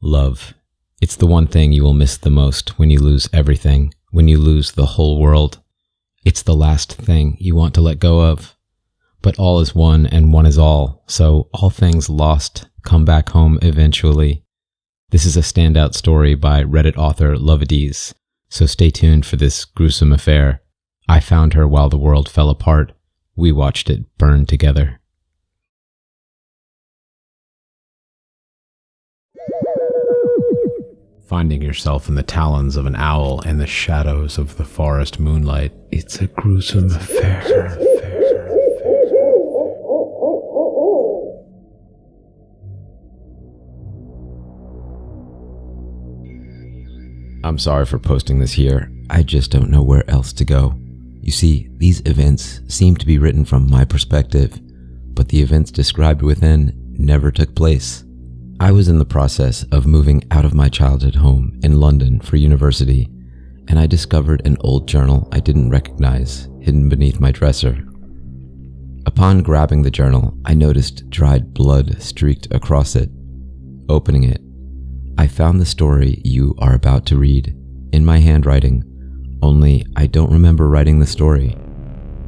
Love. It's the one thing you will miss the most when you lose everything, when you lose the whole world. It's the last thing you want to let go of. But all is one and one is all, so all things lost come back home eventually. This is a standout story by Reddit author Luvadees, so stay tuned for this gruesome affair. I found her while the world fell apart. We watched it burn together. Finding yourself in the talons of an owl and the shadows of the forest moonlight, it's a gruesome affair. I'm sorry for posting this here. I just don't know where else to go. You see, these events seem to be written from my perspective, but the events described within never took place. I was in the process of moving out of my childhood home in London for university, and I discovered an old journal I didn't recognize hidden beneath my dresser. Upon grabbing the journal, I noticed dried blood streaked across it. Opening it, I found the story you are about to read in my handwriting, only I don't remember writing the story.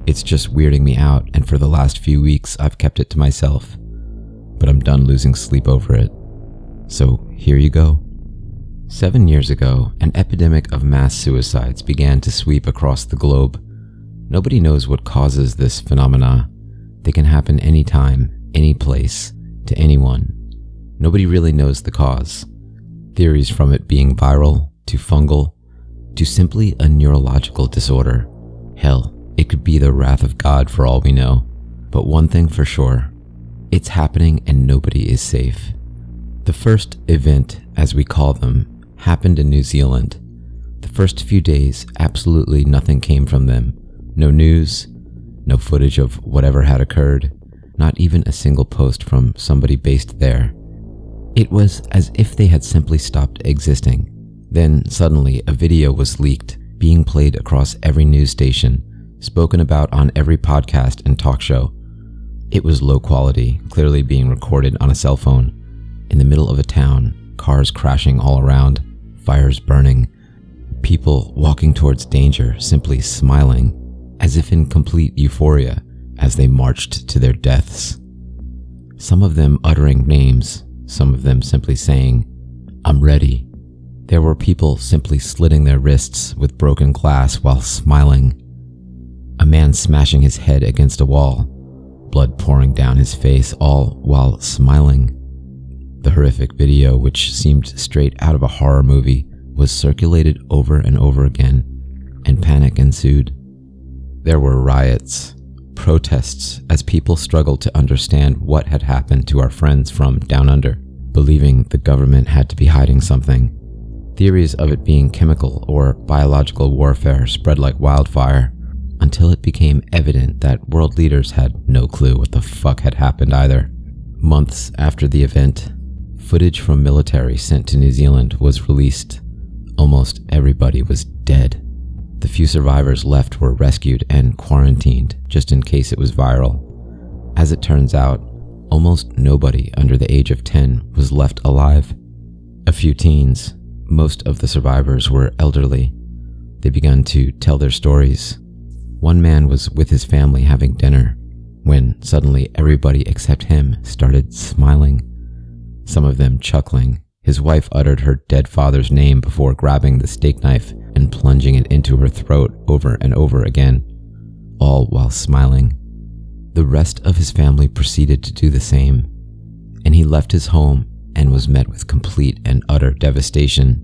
It's just weirding me out, and for the last few weeks I've kept it to myself, but I'm done losing sleep over it. So here you go. 7 years ago, an epidemic of mass suicides began to sweep across the globe. Nobody knows what causes this phenomena. They can happen anytime, any place, to anyone. Nobody really knows the cause. Theories from it being viral, to fungal, to simply a neurological disorder. Hell, it could be the wrath of God for all we know. But one thing for sure, it's happening and nobody is safe. The first event, as we call them, happened in New Zealand. The first few days, absolutely nothing came from them. No news, no footage of whatever had occurred, not even a single post from somebody based there. It was as if they had simply stopped existing. Then suddenly a video was leaked, being played across every news station, spoken about on every podcast and talk show. It was low quality, clearly being recorded on a cell phone. In the middle of a town, cars crashing all around, fires burning, people walking towards danger, simply smiling, as if in complete euphoria as they marched to their deaths. Some of them uttering names, some of them simply saying, "I'm ready." There were people simply slitting their wrists with broken glass while smiling. A man smashing his head against a wall, blood pouring down his face, all while smiling. The horrific video, which seemed straight out of a horror movie, was circulated over and over again, and panic ensued. There were riots, protests, as people struggled to understand what had happened to our friends from down under, believing the government had to be hiding something. Theories of it being chemical or biological warfare spread like wildfire, until it became evident that world leaders had no clue what the fuck had happened either. Months after the event, footage from military sent to New Zealand was released. Almost everybody was dead. The few survivors left were rescued and quarantined just in case it was viral. As it turns out, almost nobody under the age of 10 was left alive. A few teens, most of the survivors were elderly. They began to tell their stories. One man was with his family having dinner, when suddenly everybody except him started smiling. Some of them chuckling. His wife uttered her dead father's name before grabbing the steak knife and plunging it into her throat over and over again, all while smiling. The rest of his family proceeded to do the same, and he left his home and was met with complete and utter devastation.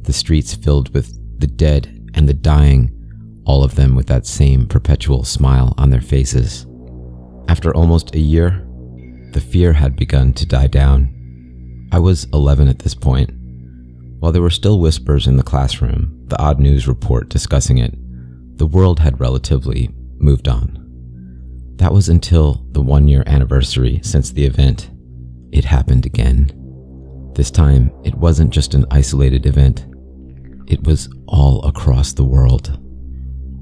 The streets filled with the dead and the dying, all of them with that same perpetual smile on their faces. After almost a year, the fear had begun to die down. I was 11 at this point. While there were still whispers in the classroom, the odd news report discussing it, the world had relatively moved on. That was until the 1-year anniversary since the event. It happened again. This time, it wasn't just an isolated event. It was all across the world.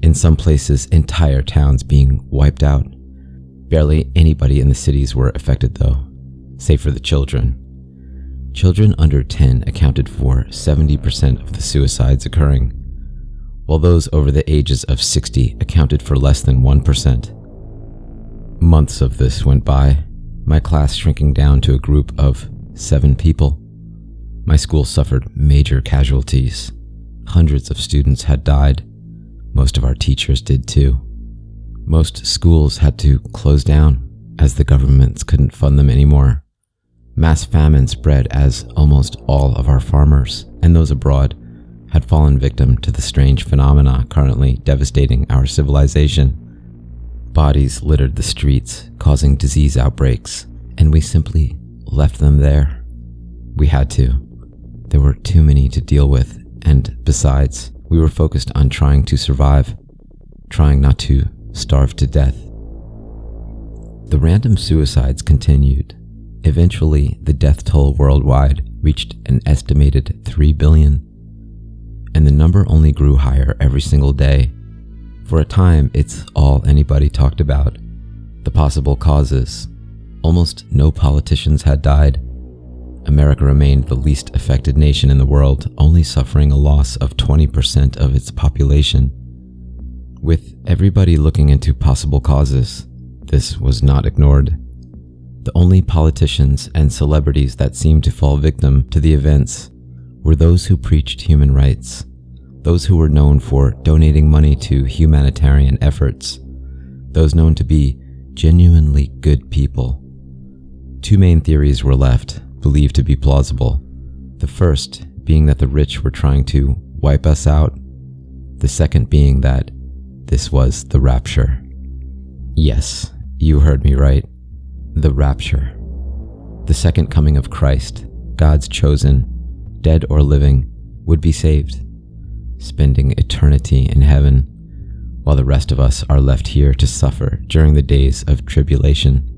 In some places, entire towns being wiped out. Barely anybody in the cities were affected though, save for the children. children under 10 accounted for 70% of the suicides occurring, while those over the ages of 60 accounted for less than 1%. Months of this went by, my class shrinking down to a group of 7 people. My school suffered major casualties. Hundreds of students had died. Most of our teachers did too. Most schools had to close down as the governments couldn't fund them anymore. Mass famine spread as almost all of our farmers and those abroad had fallen victim to the strange phenomena currently devastating our civilization. Bodies littered the streets, causing disease outbreaks, and we simply left them there. We had to. There were too many to deal with, and besides, we were focused on trying to survive, trying not to starve to death. The random suicides continued. Eventually, the death toll worldwide reached an estimated 3 billion, and the number only grew higher every single day. For a time, it's all anybody talked about. The possible causes. Almost no politicians had died. America remained the least affected nation in the world, only suffering a loss of 20% of its population. With everybody looking into possible causes, this was not ignored. The only politicians and celebrities that seemed to fall victim to the events were those who preached human rights, those who were known for donating money to humanitarian efforts, those known to be genuinely good people. 2 main theories were left, believed to be plausible. The first being that the rich were trying to wipe us out. The second being that this was the rapture. Yes, you heard me right. The rapture. The second coming of Christ, God's chosen, dead or living, would be saved, spending eternity in heaven, while the rest of us are left here to suffer during the days of tribulation.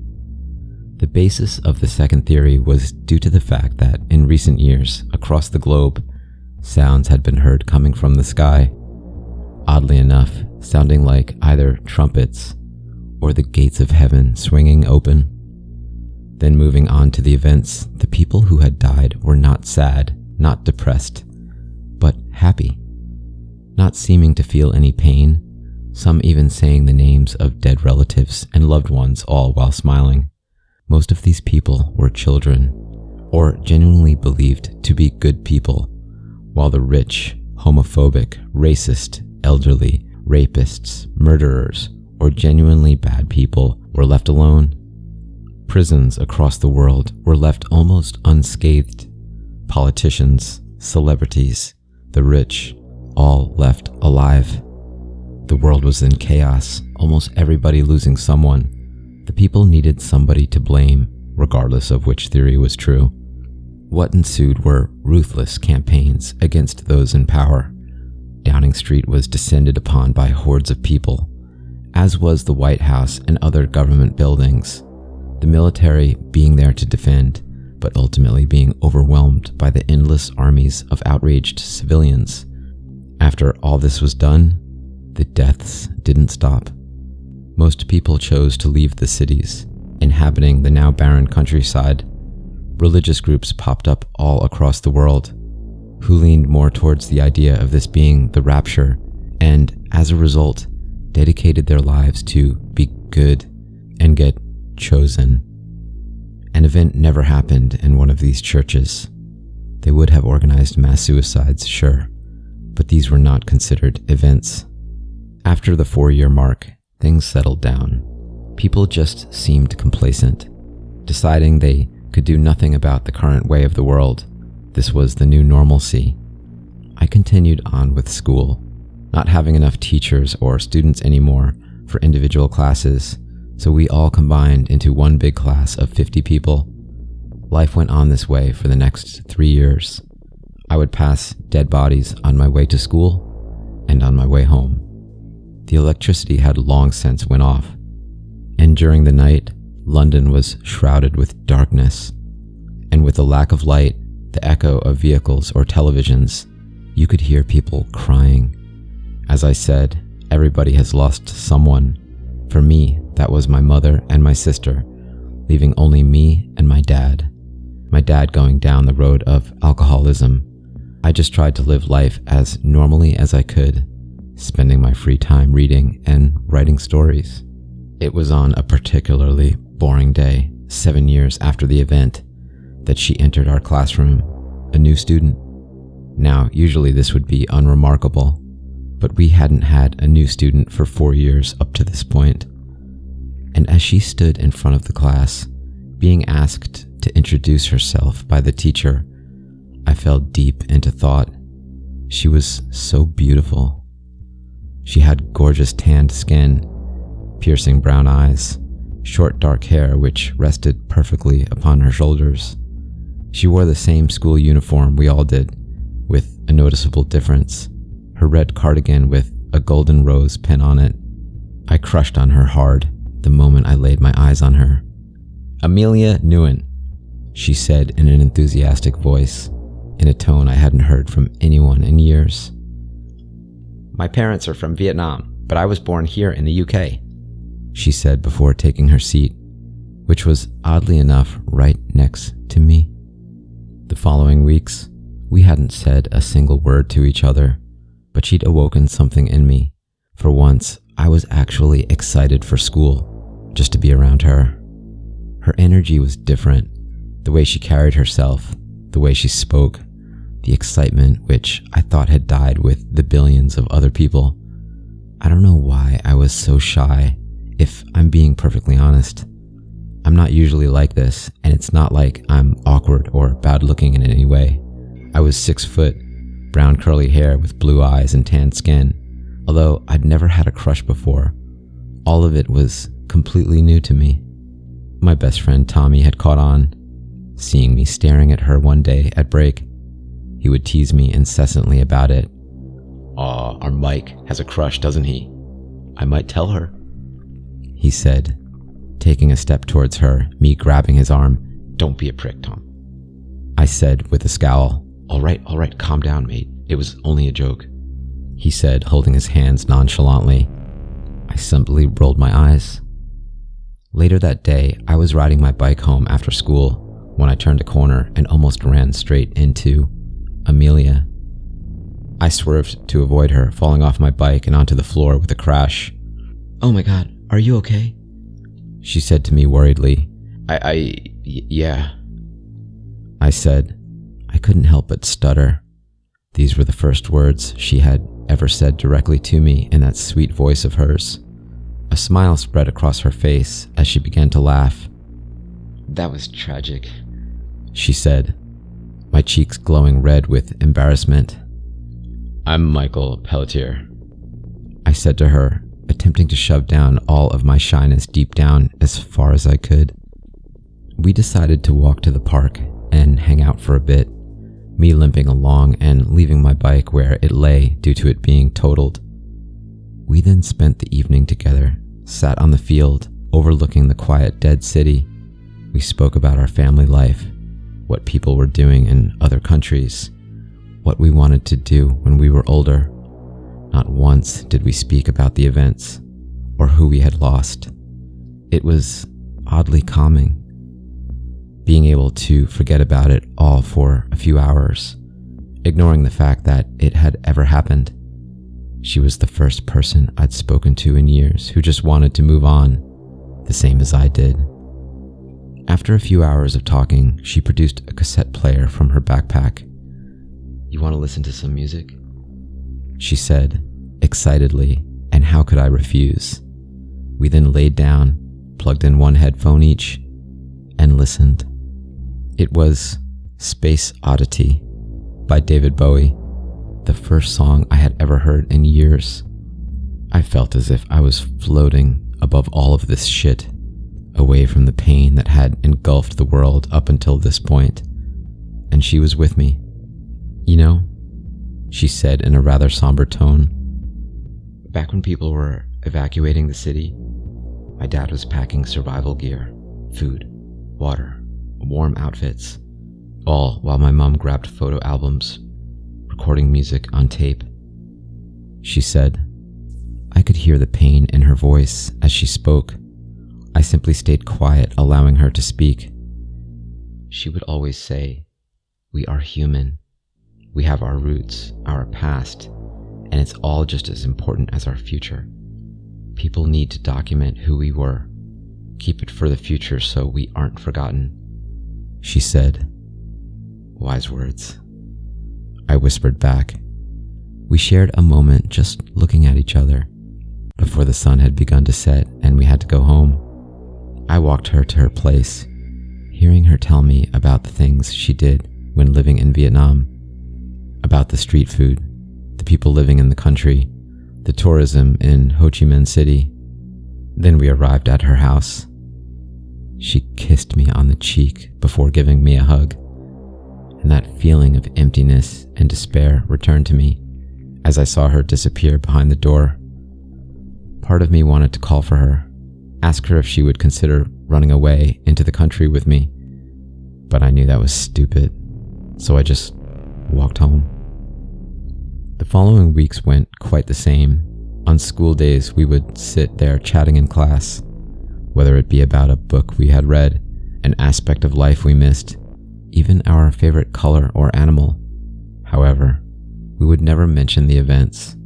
The basis of the second theory was due to the fact that in recent years, across the globe, sounds had been heard coming from the sky, oddly enough, sounding like either trumpets or the gates of heaven swinging open. Then moving on to the events, the people who had died were not sad, not depressed, but happy, not seeming to feel any pain, some even saying the names of dead relatives and loved ones all while smiling. Most of these people were children, or genuinely believed to be good people, while the rich, homophobic, racist, elderly, rapists, murderers, or genuinely bad people were left alone. Prisons across the world were left almost unscathed. Politicians, celebrities, the rich, all left alive. The world was in chaos, almost everybody losing someone. The people needed somebody to blame, regardless of which theory was true. What ensued were ruthless campaigns against those in power. Downing Street was descended upon by hordes of people, as was the White House and other government buildings, the military being there to defend, but ultimately being overwhelmed by the endless armies of outraged civilians. After all this was done, the deaths didn't stop. Most people chose to leave the cities, inhabiting the now barren countryside. Religious groups popped up all across the world, who leaned more towards the idea of this being the rapture, and as a result, dedicated their lives to be good and get chosen. An event never happened in one of these churches. They would have organized mass suicides, sure, but these were not considered events. After the 4-year mark, things settled down. People just seemed complacent, deciding they could do nothing about the current way of the world. This was the new normalcy. I continued on with school, not having enough teachers or students anymore for individual classes, so we all combined into one big class of 50 people. Life went on this way for the next 3 years. I would pass dead bodies on my way to school and on my way home. The electricity had long since went off, and during the night, London was shrouded with darkness, and with the lack of light, the echo of vehicles or televisions, you could hear people crying. As I said, everybody has lost someone. For me, that was my mother and my sister, leaving only me and my dad. my dad going down the road of alcoholism, I just tried to live life as normally as I could, spending my free time reading and writing stories. It was on a particularly boring day, 7 years after the event, that she entered our classroom, a new student. Now, usually this would be unremarkable, but we hadn't had a new student for 4 years up to this point. And as she stood in front of the class, being asked to introduce herself by the teacher, I fell deep into thought. She was so beautiful. She had gorgeous tanned skin, piercing brown eyes, short dark hair which rested perfectly upon her shoulders. She wore the same school uniform we all did, with a noticeable difference: her red cardigan with a golden rose pin on it. I crushed on her hard the moment I laid my eyes on her. "Amelia Nguyen," she said in an enthusiastic voice, in a tone I hadn't heard from anyone in years. "My parents are from Vietnam, but I was born here in the UK," she said before taking her seat, which was oddly enough right next to me. The following weeks, we hadn't said a single word to each other, but she'd awoken something in me. For once, I was actually excited for school, just to be around her. Her energy was different, the way she carried herself, the way she spoke, the excitement which I thought had died with the billions of other people. I don't know why I was so shy, if I'm being perfectly honest. I'm not usually like this, and it's not like I'm awkward or bad looking in any way. I was 6 foot, brown curly hair with blue eyes and tanned skin. Although I'd never had a crush before, all of it was completely new to me. My best friend Tommy had caught on, seeing me staring at her one day at break. He would tease me incessantly about it. "Aw, our Mike has a crush, doesn't he? I might tell her," he said, taking a step towards her, me grabbing his arm. "Don't be a prick, Tom," I said with a scowl. All right, calm down, mate. It was only a joke," he said, holding his hands nonchalantly. I simply rolled my eyes. Later that day, I was riding my bike home after school when I turned a corner and almost ran straight into Amelia. I swerved to avoid her, falling off my bike and onto the floor with a crash. "Oh my God, are you okay?" she said to me worriedly. Yeah, I said. I couldn't help but stutter. These were the first words she had ever said directly to me in that sweet voice of hers. A smile spread across her face as she began to laugh. "That was tragic," she said, my cheeks glowing red with embarrassment. "I'm Michael Pelletier," I said to her, attempting to shove down all of my shyness deep down as far as I could. We decided to walk to the park and hang out for a bit, me limping along and leaving my bike where it lay due to it being totaled. We then spent the evening together, sat on the field, overlooking the quiet dead city. We spoke about our family life, what people were doing in other countries, what we wanted to do when we were older. Not once did we speak about the events or who we had lost. It was oddly calming, being able to forget about it all for a few hours, ignoring the fact that it had ever happened. She was the first person I'd spoken to in years who just wanted to move on, the same as I did. After a few hours of talking, she produced a cassette player from her backpack. "You want to listen to some music?" she said, excitedly, and how could I refuse? We then laid down, plugged in one headphone each, and listened. It was Space Oddity by David Bowie, the first song I had ever heard in years. I felt as if I was floating above all of this shit, away from the pain that had engulfed the world up until this point, and she was with me. "You know," she said in a rather somber tone, "back when people were evacuating the city, my dad was packing survival gear, food, water, warm outfits, all while my mom grabbed photo albums, recording music on tape." She said. I could hear the pain in her voice as she spoke. I simply stayed quiet, allowing her to speak. She would always say, "We are human. We have our roots, our past, and it's all just as important as our future. People need to document who we were, keep it for the future so we aren't forgotten," she said. Wise words. I whispered back. We shared a moment just looking at each other before the sun had begun to set and we had to go home. I walked her to her place, hearing her tell me about the things she did when living in Vietnam, about the street food, the people living in the country, the tourism in Ho Chi Minh City. Then we arrived at her house. She kissed me on the cheek before giving me a hug, and that feeling of emptiness and despair returned to me as I saw her disappear behind the door. Part of me wanted to call for her, ask her if she would consider running away into the country with me, but I knew that was stupid, so I just walked home. The following weeks went quite the same. On school days, we would sit there chatting in class, whether it be about a book we had read, an aspect of life we missed, even our favorite color or animal. However, we would never mention the events,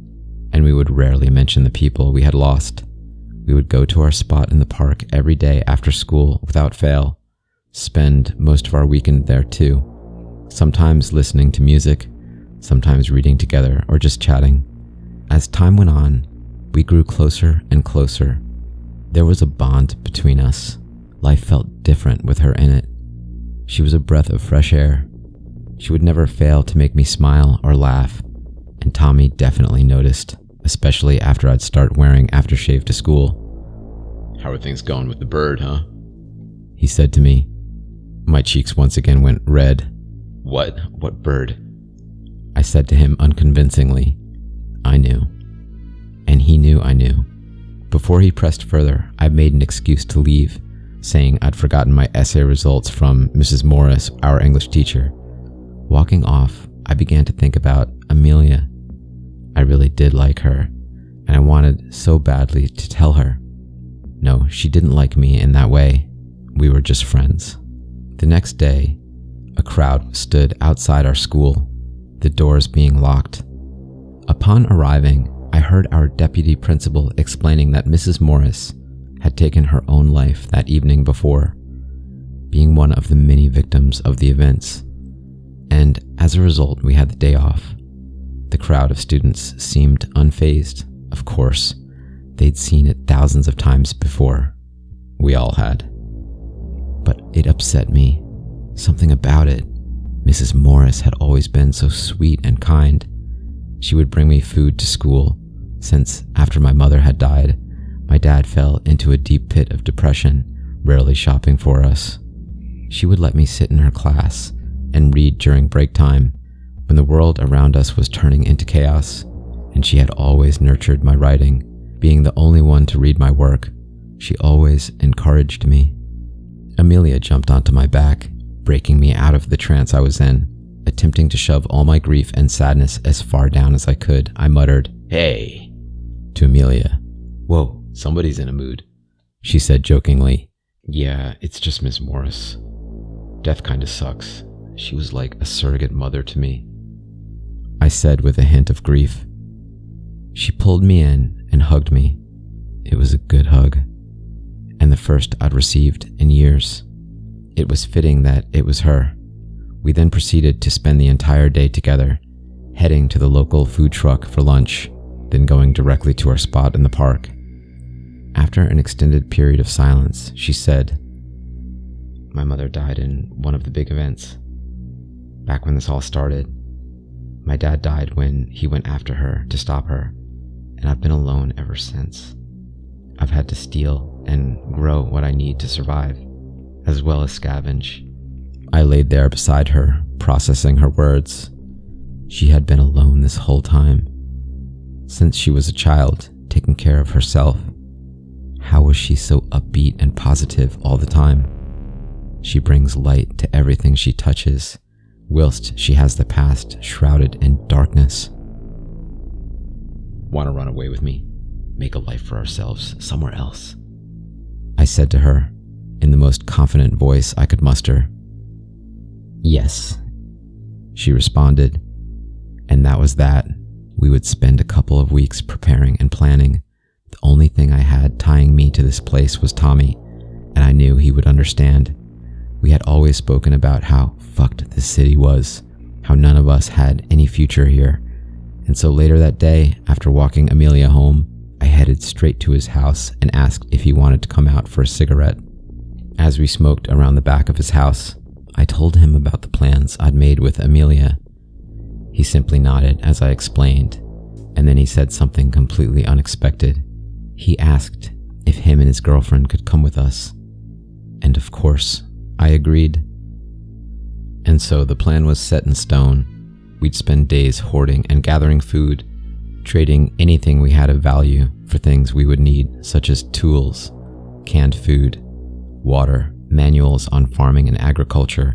and we would rarely mention the people we had lost. We would go to our spot in the park every day after school without fail, spend most of our weekend there too, sometimes listening to music, sometimes reading together or just chatting. As time went on, we grew closer and closer. There was a bond between us. Life felt different with her in it. She was a breath of fresh air. She would never fail to make me smile or laugh, and Tommy definitely noticed, especially after I'd start wearing aftershave to school. "How are things going with the bird, huh?" he said to me. My cheeks once again went red. What bird?" I said to him unconvincingly. I knew. And he knew I knew. Before he pressed further, I made an excuse to leave, saying I'd forgotten my essay results from Mrs. Morris, our English teacher. Walking off, I began to think about Amelia. I really did like her, and I wanted so badly to tell her. No, she didn't like me in that way. We were just friends. The next day, a crowd stood outside our school, the doors being locked. Upon arriving, I heard our deputy principal explaining that Mrs. Morris had taken her own life that evening before, being one of the many victims of the events, and as a result, we had the day off. The crowd of students seemed unfazed. Of course, they'd seen it thousands of times before. We all had. But it upset me. Something about it. Mrs. Morris had always been so sweet and kind. She would bring me food to school, since after my mother had died, my dad fell into a deep pit of depression, rarely shopping for us. She would let me sit in her class and read during break time, when the world around us was turning into chaos, and she had always nurtured my writing. Being the only one to read my work, she always encouraged me. Amelia jumped onto my back, breaking me out of the trance I was in. Attempting to shove all my grief and sadness as far down as I could, I muttered, "Hey," to Amelia. "Whoa, somebody's in a mood," she said jokingly. "Yeah, it's just Miss Morris. Death kinda sucks. She was like a surrogate mother to me," I said with a hint of grief. She pulled me in and hugged me. It was a good hug, and the first I'd received in years. It was fitting that it was her. We then proceeded to spend the entire day together, heading to the local food truck for lunch, then going directly to our spot in the park. After an extended period of silence, she said, "My mother died in one of the big events. Back when this all started, my dad died when he went after her to stop her, and I've been alone ever since. I've had to steal and grow what I need to survive, as well as scavenge." I laid there beside her, processing her words. She had been alone this whole time. Since she was a child, taking care of herself. How was she so upbeat and positive all the time? She brings light to everything she touches, whilst she has the past shrouded in darkness. "Want to run away with me? Make a life for ourselves somewhere else," I said to her, in the most confident voice I could muster. "Yes," she responded. And that was that. We would spend a couple of weeks preparing and planning. The only thing I had tying me to this place was Tommy, and I knew he would understand. We had always spoken about how fucked this city was, how none of us had any future here. And so later that day, after walking Amelia home, I headed straight to his house and asked if he wanted to come out for a cigarette. As we smoked around the back of his house, I told him about the plans I'd made with Amelia. He simply nodded as I explained, and then he said something completely unexpected. He asked if him and his girlfriend could come with us. And of course, I agreed. And so the plan was set in stone. We'd spend days hoarding and gathering food, trading anything we had of value for things we would need, such as tools, canned food, water, manuals on farming and agriculture,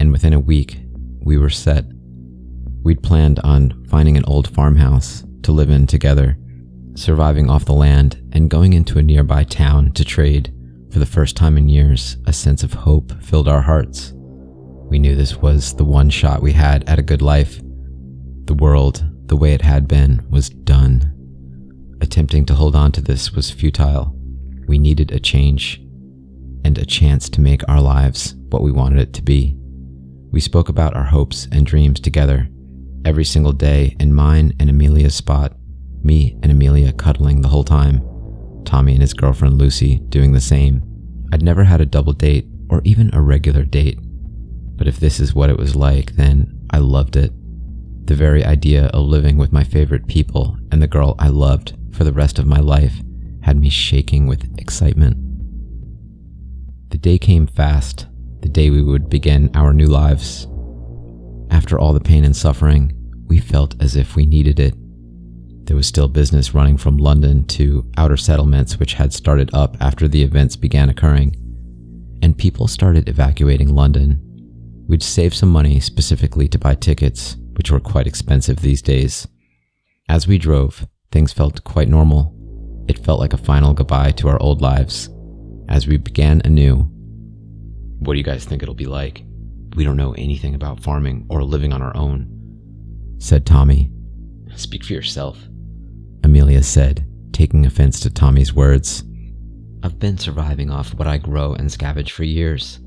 and within a week, we were set. We'd planned on finding an old farmhouse to live in together, surviving off the land, and going into a nearby town to trade. For the first time in years, a sense of hope filled our hearts. We knew this was the one shot we had at a good life. The world, the way it had been, was done. Attempting to hold on to this was futile. We needed a change, and a chance to make our lives what we wanted it to be. We spoke about our hopes and dreams together, every single day in mine and Amelia's spot, me and Amelia cuddling the whole time, Tommy and his girlfriend Lucy doing the same. I'd never had a double date or even a regular date, but if this is what it was like, then I loved it. The very idea of living with my favorite people and the girl I loved for the rest of my life had me shaking with excitement. The day came fast, the day we would begin our new lives. After all the pain and suffering, we felt as if we needed it. There was still business running from London to outer settlements which had started up after the events began occurring, and people started evacuating London. We'd saved some money specifically to buy tickets, which were quite expensive these days. As we drove, things felt quite normal. It felt like a final goodbye to our old lives. As we began anew, "What do you guys think it'll be like? We don't know anything about farming or living on our own," said Tommy. "Speak for yourself," Amelia said, taking offense to Tommy's words. "I've been surviving off what I grow and scavenge for years.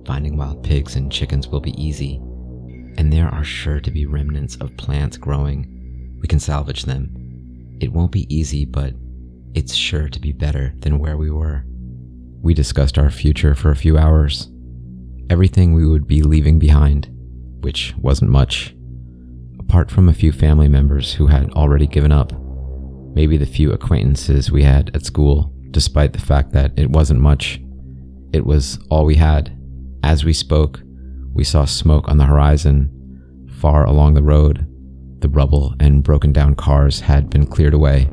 Finding wild pigs and chickens will be easy, and there are sure to be remnants of plants growing. We can salvage them. It won't be easy, but it's sure to be better than where we were." We discussed our future for a few hours. Everything we would be leaving behind, which wasn't much. Apart from a few family members who had already given up, maybe the few acquaintances we had at school, despite the fact that it wasn't much. It was all we had. As we spoke, we saw smoke on the horizon. Far along the road, the rubble and broken down cars had been cleared away,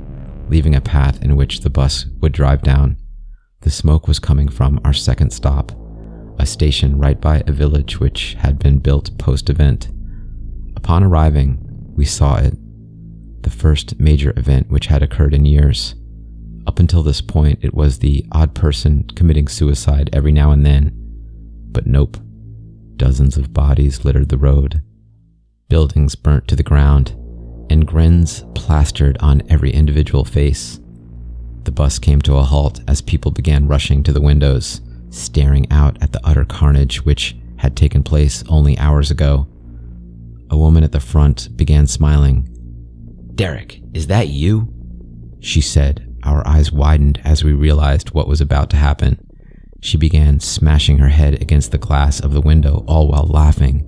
leaving a path in which the bus would drive down. The smoke was coming from our second stop, a station right by a village which had been built post-event. Upon arriving, we saw it, the first major event which had occurred in years. Up until this point, it was the odd person committing suicide every now and then. But nope, dozens of bodies littered the road, buildings burnt to the ground, and grins plastered on every individual face. The bus came to a halt as people began rushing to the windows, staring out at the utter carnage which had taken place only hours ago. A woman at the front began smiling. "Derek, is that you?" she said. Our eyes widened as we realized what was about to happen. She began smashing her head against the glass of the window, all while laughing,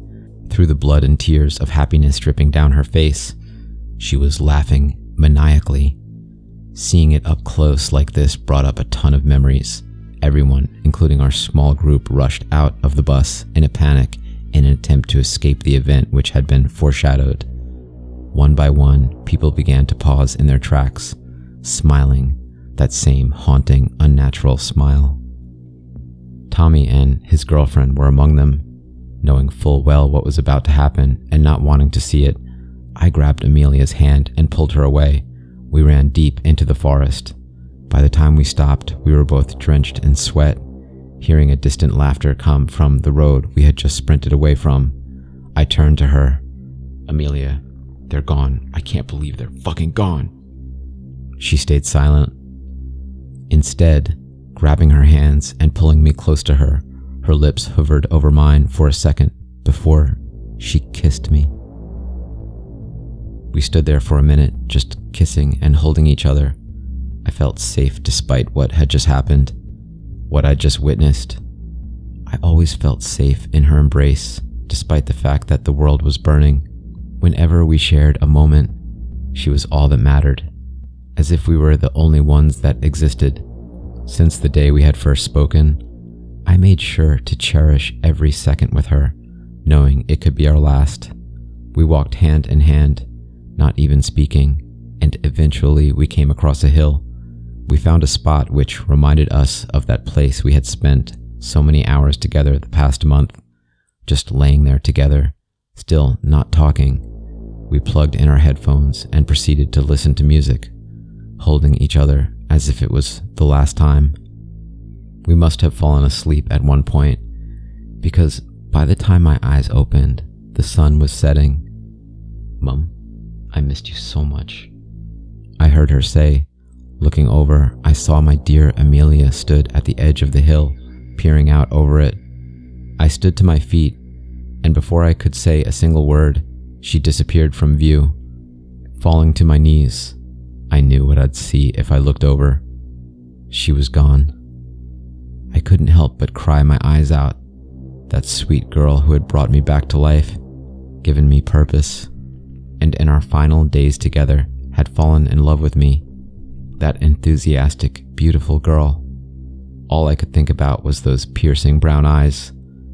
through the blood and tears of happiness dripping down her face. She was laughing maniacally. Seeing it up close like this brought up a ton of memories. Everyone, including our small group, rushed out of the bus in a panic in an attempt to escape the event which had been foreshadowed. One by one, people began to pause in their tracks, smiling, that same haunting, unnatural smile. Tommy and his girlfriend were among them. Knowing full well what was about to happen and not wanting to see it, I grabbed Amelia's hand and pulled her away. We ran deep into the forest. By the time we stopped, we were both drenched in sweat, Hearing a distant laughter come from the road we had just sprinted away from, I turned to her. "Amelia, they're gone. I can't believe they're fucking gone." She stayed silent. Instead, grabbing her hands and pulling me close to her, her lips hovered over mine for a second before she kissed me. We stood there for a minute, just kissing and holding each other. I felt safe despite what had just happened, what I'd just witnessed. I always felt safe in her embrace, despite the fact that the world was burning. Whenever we shared a moment, she was all that mattered, as if we were the only ones that existed. Since the day we had first spoken, I made sure to cherish every second with her, knowing it could be our last. We walked hand in hand, not even speaking, and eventually we came across a hill. We found a spot which reminded us of that place we had spent so many hours together the past month, just laying there together, still not talking. We plugged in our headphones and proceeded to listen to music, holding each other as if it was the last time. We must have fallen asleep at one point, because by the time my eyes opened, the sun was setting. "Mum, I missed you so much," I heard her say. Looking over, I saw my dear Amelia stood at the edge of the hill, peering out over it. I stood to my feet, and before I could say a single word, she disappeared from view. Falling to my knees, I knew what I'd see if I looked over. She was gone. I couldn't help but cry my eyes out. That sweet girl who had brought me back to life, given me purpose, and in our final days together had fallen in love with me. That enthusiastic, beautiful girl. All I could think about was those piercing brown eyes,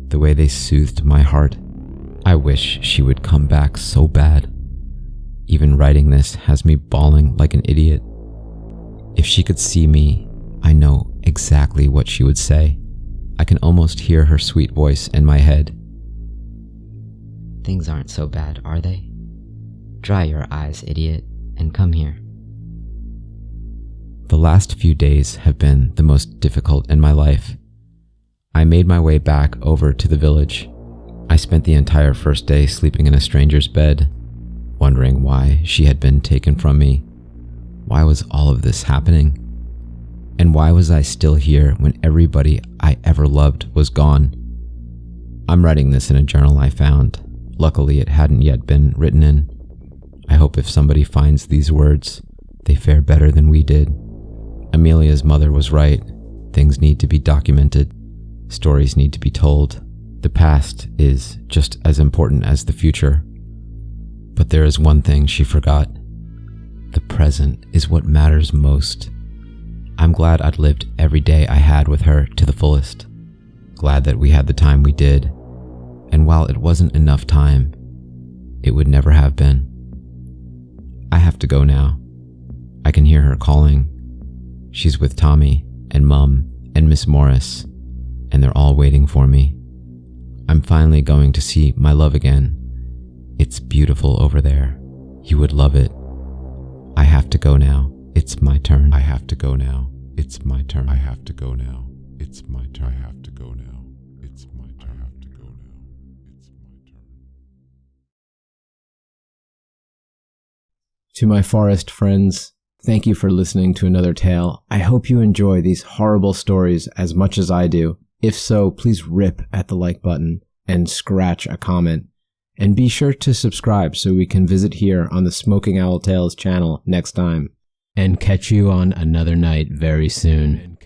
the way they soothed my heart. I wish she would come back so bad. Even writing this has me bawling like an idiot. If she could see me, I know exactly what she would say. I can almost hear her sweet voice in my head. "Things aren't so bad, are they? Dry your eyes, idiot, and come here." The last few days have been the most difficult in my life. I made my way back over to the village. I spent the entire first day sleeping in a stranger's bed, wondering why she had been taken from me. Why was all of this happening? And why was I still here when everybody I ever loved was gone? I'm writing this in a journal I found. Luckily, it hadn't yet been written in. I hope if somebody finds these words, they fare better than we did. Amelia's mother was right. Things need to be documented. Stories need to be told. The past is just as important as the future. But there is one thing she forgot. The present is what matters most. I'm glad I'd lived every day I had with her to the fullest. Glad that we had the time we did. And while it wasn't enough time, it would never have been. I have to go now. I can hear her calling. She's with Tommy and Mum and Miss Morris, and they're all waiting for me. I'm finally going to see my love again. It's beautiful over there. You would love it. I have to go now. It's my turn. I have to go now. It's my turn. I have to go now. It's my turn. I have to go now. It's my turn. I have to go now. It's my turn. To my forest friends, thank you for listening to another tale. I hope you enjoy these horrible stories as much as I do. If so, please rip at the like button and scratch a comment. And be sure to subscribe so we can visit here on the Smoking Owl Tales channel next time. And catch you on another night very soon.